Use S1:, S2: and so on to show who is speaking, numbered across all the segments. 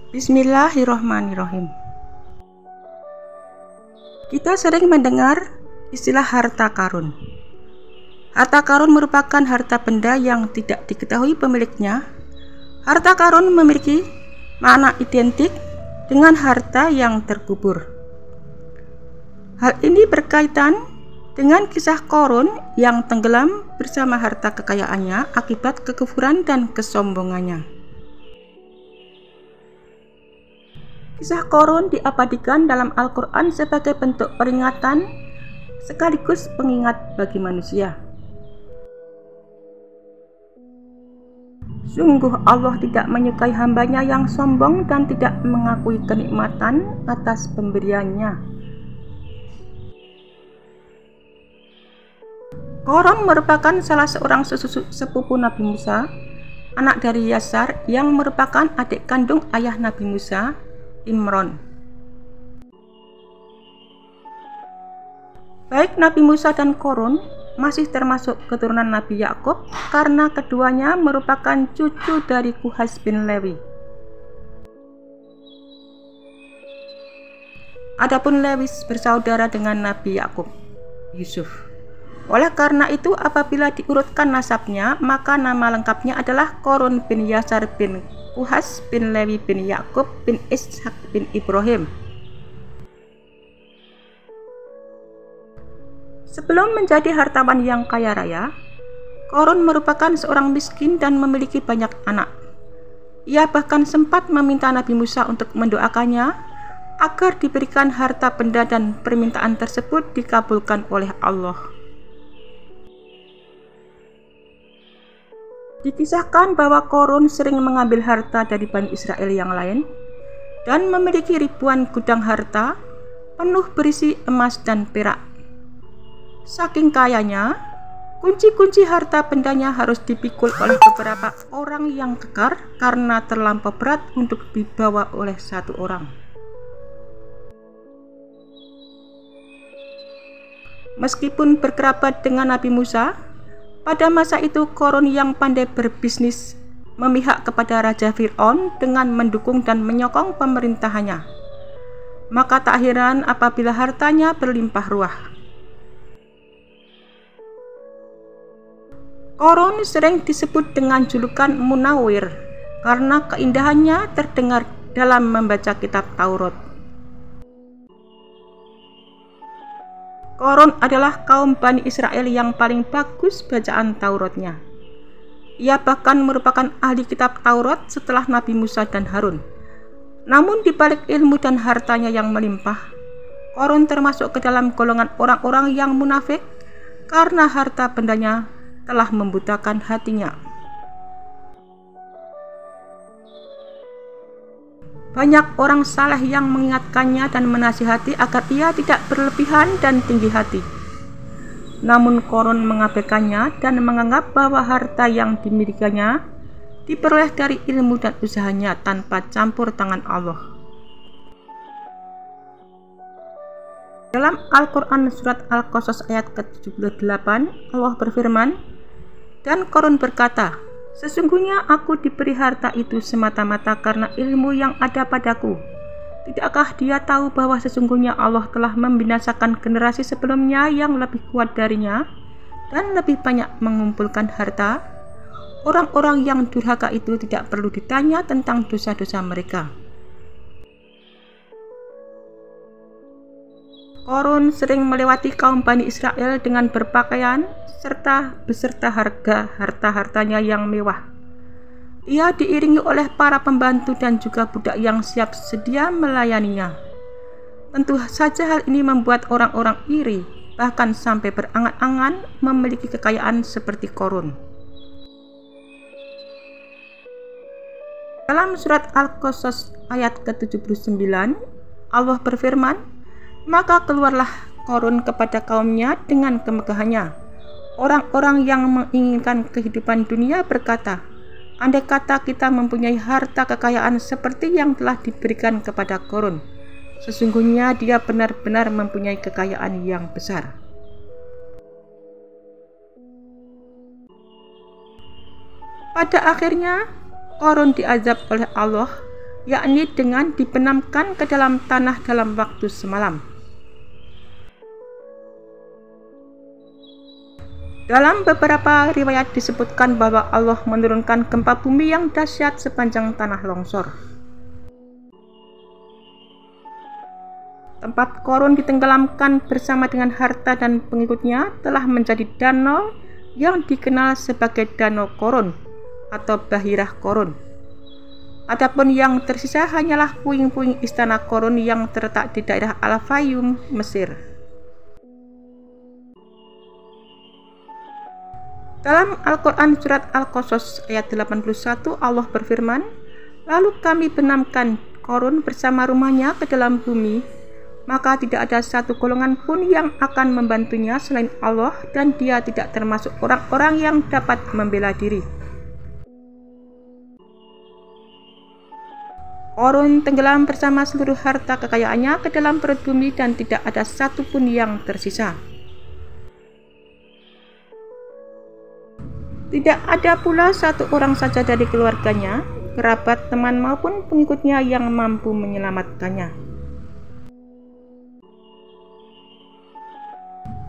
S1: Bismillahirrohmanirrohim. Kita sering mendengar istilah harta karun. Harta karun merupakan harta benda yang tidak diketahui pemiliknya. Harta karun memiliki makna identik dengan harta yang terkubur. Hal ini berkaitan dengan kisah Korun yang tenggelam bersama harta kekayaannya akibat kekufuran dan kesombongannya. Kisah Korun diabadikan dalam Al-Quran sebagai bentuk peringatan sekaligus pengingat bagi manusia. Sungguh Allah tidak menyukai hambanya yang sombong dan tidak mengakui kenikmatan atas pemberiannya. Korun merupakan salah seorang sepupu Nabi Musa, anak dari Yasar yang merupakan adik kandung ayah Nabi Musa, Imron. Baik Nabi Musa dan Korun masih termasuk keturunan Nabi Yakub karena keduanya merupakan cucu dari Quhas bin Lewi. Adapun Lewi bersaudara dengan Nabi Yakub, Yusuf. Oleh karena itu apabila diurutkan nasabnya, maka nama lengkapnya adalah Korun bin Yasar bin Quhas bin Lewi bin Yakub bin Ishak bin Ibrahim. Sebelum menjadi hartawan yang kaya raya, Korun merupakan seorang miskin dan memiliki banyak anak. Ia bahkan sempat meminta Nabi Musa untuk mendoakannya agar diberikan harta benda dan permintaan tersebut dikabulkan oleh Allah. Dikisahkan bahwa Korun sering mengambil harta dari Bani Israel yang lain dan memiliki ribuan gudang harta penuh berisi emas dan perak. Saking kayanya, kunci-kunci harta bendanya harus dipikul oleh beberapa orang yang kekar karena terlampau berat untuk dibawa oleh satu orang. Meskipun berkerabat dengan Nabi Musa, pada masa itu Korun yang pandai berbisnis memihak kepada Raja Fir'aun dengan mendukung dan menyokong pemerintahannya. Maka tak heran apabila hartanya berlimpah ruah. Korun sering disebut dengan julukan Munawwir karena keindahannya terdengar dalam membaca kitab Taurat. Korun adalah kaum Bani Israel yang paling bagus bacaan Tauratnya. Ia bahkan merupakan ahli kitab Taurat setelah Nabi Musa dan Harun. Namun di balik ilmu dan hartanya yang melimpah, Korun termasuk ke dalam golongan orang-orang yang munafik karena harta bendanya telah membutakan hatinya. Banyak orang saleh yang mengingatkannya dan menasihati agar ia tidak berlebihan dan tinggi hati. Namun Korun mengabaikannya dan menganggap bahwa harta yang dimilikinya diperoleh dari ilmu dan usahanya tanpa campur tangan Allah. Dalam Al-Quran surat Al-Qasas ayat ke-78, Allah berfirman, dan Korun berkata, sesungguhnya aku diberi harta itu semata-mata karena ilmu yang ada padaku. Tidakkah dia tahu bahwa sesungguhnya Allah telah membinasakan generasi sebelumnya yang lebih kuat darinya dan lebih banyak mengumpulkan harta? Orang-orang yang durhaka itu tidak perlu ditanya tentang dosa-dosa mereka. Korun sering melewati kaum Bani Israel dengan berpakaian serta beserta harta-hartanya yang mewah. Ia diiringi oleh para pembantu dan juga budak yang siap sedia melayaninya. Tentu saja hal ini membuat orang-orang iri, bahkan sampai berangan-angan memiliki kekayaan seperti Korun. Dalam surat Al-Qasas ayat ke-79, Allah berfirman, maka keluarlah Korun kepada kaumnya dengan kemegahannya. Orang-orang yang menginginkan kehidupan dunia berkata, andai kata kita mempunyai harta kekayaan seperti yang telah diberikan kepada Korun, sesungguhnya dia benar-benar mempunyai kekayaan yang besar. Pada akhirnya Korun diazab oleh Allah yakni dengan dibenamkan ke dalam tanah dalam waktu semalam. Dalam beberapa riwayat disebutkan bahwa Allah menurunkan gempa bumi yang dahsyat sepanjang tanah longsor. Tempat Korun ditenggelamkan bersama dengan harta dan pengikutnya telah menjadi danau yang dikenal sebagai Danau Korun atau Bahirah Korun. Adapun yang tersisa hanyalah puing-puing istana Korun yang terletak di daerah Al-Fayyum, Mesir. Dalam Al-Quran Surat Al-Qasas ayat 81 Allah berfirman, "Lalu kami benamkan Korun bersama rumahnya ke dalam bumi, maka tidak ada satu golongan pun yang akan membantunya selain Allah dan dia tidak termasuk orang-orang yang dapat membela diri." Korun tenggelam bersama seluruh harta kekayaannya ke dalam perut bumi dan tidak ada satu pun yang tersisa. Tidak ada pula satu orang saja dari keluarganya, kerabat, teman maupun pengikutnya yang mampu menyelamatkannya.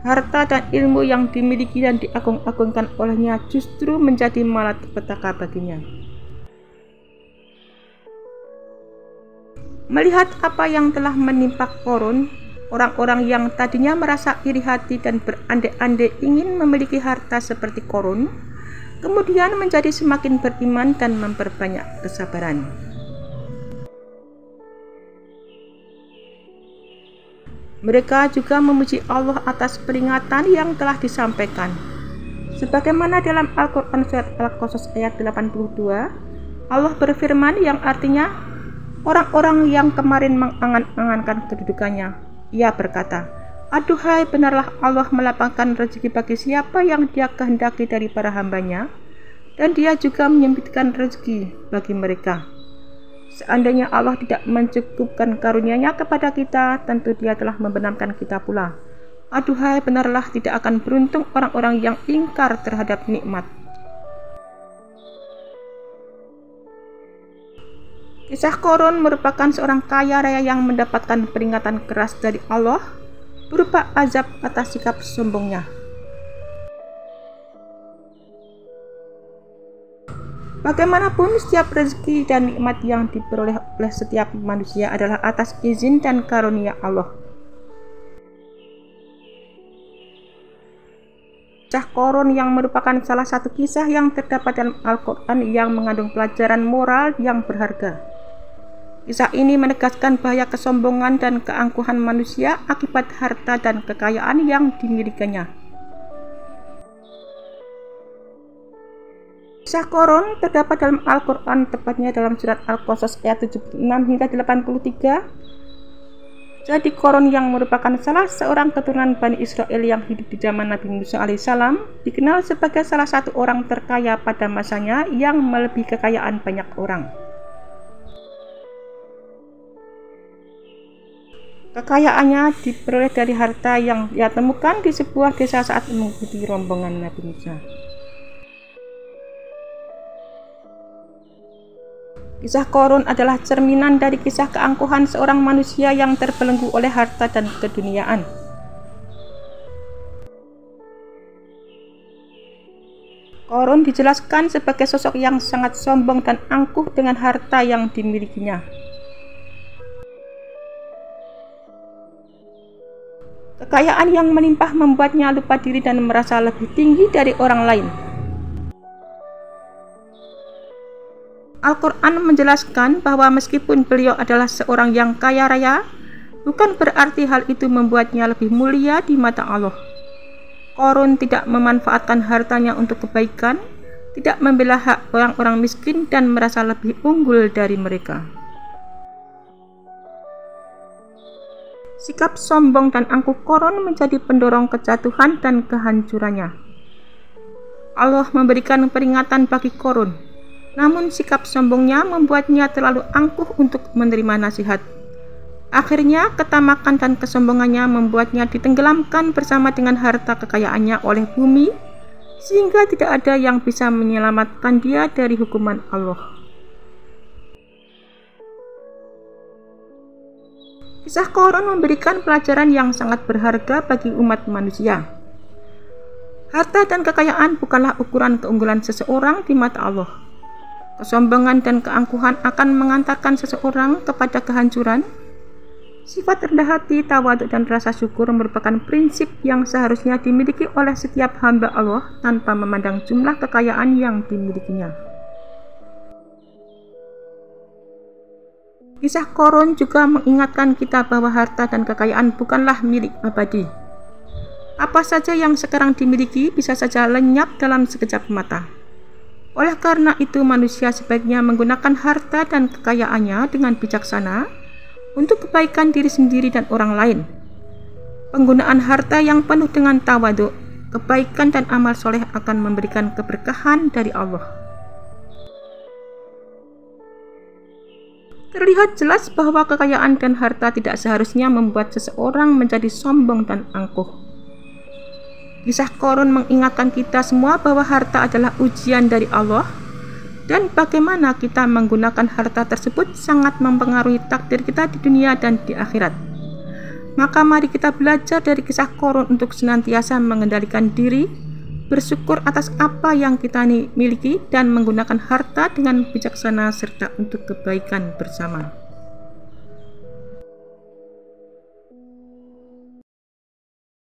S1: Harta dan ilmu yang dimiliki dan diagung-agungkan olehnya justru menjadi malapetaka baginya. Melihat apa yang telah menimpa Korun, orang-orang yang tadinya merasa iri hati dan berandai-andai ingin memiliki harta seperti Korun, kemudian menjadi semakin beriman dan memperbanyak kesabaran. Mereka juga memuji Allah atas peringatan yang telah disampaikan. Sebagaimana dalam Al-Quran Surat Al-Qasas ayat 82, Allah berfirman yang artinya, orang-orang yang kemarin mengangan-angankan kedudukannya, ia berkata, "Aduhai, benarlah Allah melapangkan rezeki bagi siapa yang dia kehendaki dari para hambanya, dan dia juga menyempitkan rezeki bagi mereka. Seandainya Allah tidak mencukupkan karunia-Nya kepada kita, tentu dia telah membenamkan kita pula. Aduhai, benarlah tidak akan beruntung orang-orang yang ingkar terhadap nikmat." Kisah Korun merupakan seorang kaya raya yang mendapatkan peringatan keras dari Allah berupa azab atas sikap sombongnya. Bagaimanapun, setiap rezeki dan nikmat yang diperoleh oleh setiap manusia adalah atas izin dan karunia Allah. Kisah Korun yang merupakan salah satu kisah yang terdapat dalam Al-Quran yang mengandung pelajaran moral yang berharga. Kisah ini menegaskan bahaya kesombongan dan keangkuhan manusia akibat harta dan kekayaan yang dimilikinya. Kisah Korun terdapat dalam Al-Quran, tepatnya dalam surat Al-Qasas ayat 76 hingga 83. Jadi Korun yang merupakan salah seorang keturunan Bani Israel yang hidup di zaman Nabi Musa alaihissalam, dikenal sebagai salah satu orang terkaya pada masanya yang melebihi kekayaan banyak orang. Kekayaannya diperoleh dari harta yang ia temukan di sebuah desa saat mengikuti rombongan Nabi Musa. Kisah Korun adalah cerminan dari kisah keangkuhan seorang manusia yang terbelenggu oleh harta dan keduniaan. Korun dijelaskan sebagai sosok yang sangat sombong dan angkuh dengan harta yang dimilikinya. Kekayaan yang melimpah membuatnya lupa diri dan merasa lebih tinggi dari orang lain. Al-Quran menjelaskan bahwa meskipun beliau adalah seorang yang kaya raya, bukan berarti hal itu membuatnya lebih mulia di mata Allah. Korun tidak memanfaatkan hartanya untuk kebaikan, tidak membela hak orang-orang miskin dan merasa lebih unggul dari mereka. Sikap sombong dan angkuh Korun menjadi pendorong kejatuhan dan kehancurannya. Allah memberikan peringatan bagi Korun, namun sikap sombongnya membuatnya terlalu angkuh untuk menerima nasihat. Akhirnya, ketamakan dan kesombongannya membuatnya ditenggelamkan bersama dengan harta kekayaannya oleh bumi, sehingga tidak ada yang bisa menyelamatkan dia dari hukuman Allah. Kisah Qarun memberikan pelajaran yang sangat berharga bagi umat manusia. Harta dan kekayaan bukanlah ukuran keunggulan seseorang di mata Allah. Kesombongan dan keangkuhan akan mengantarkan seseorang kepada kehancuran. Sifat rendah hati, tawaduk, dan rasa syukur merupakan prinsip yang seharusnya dimiliki oleh setiap hamba Allah tanpa memandang jumlah kekayaan yang dimilikinya. Kisah Qarun juga mengingatkan kita bahwa harta dan kekayaan bukanlah milik abadi. Apa saja yang sekarang dimiliki bisa saja lenyap dalam sekejap mata. Oleh karena itu, manusia sebaiknya menggunakan harta dan kekayaannya dengan bijaksana untuk kebaikan diri sendiri dan orang lain. Penggunaan harta yang penuh dengan tawaduk, kebaikan, dan amal soleh akan memberikan keberkahan dari Allah. Terlihat jelas bahwa kekayaan dan harta tidak seharusnya membuat seseorang menjadi sombong dan angkuh. Kisah Qarun mengingatkan kita semua bahwa harta adalah ujian dari Allah, dan bagaimana kita menggunakan harta tersebut sangat mempengaruhi takdir kita di dunia dan di akhirat. Maka mari kita belajar dari kisah Qarun untuk senantiasa mengendalikan diri, bersyukur atas apa yang kita miliki, dan menggunakan harta dengan bijaksana serta untuk kebaikan bersama.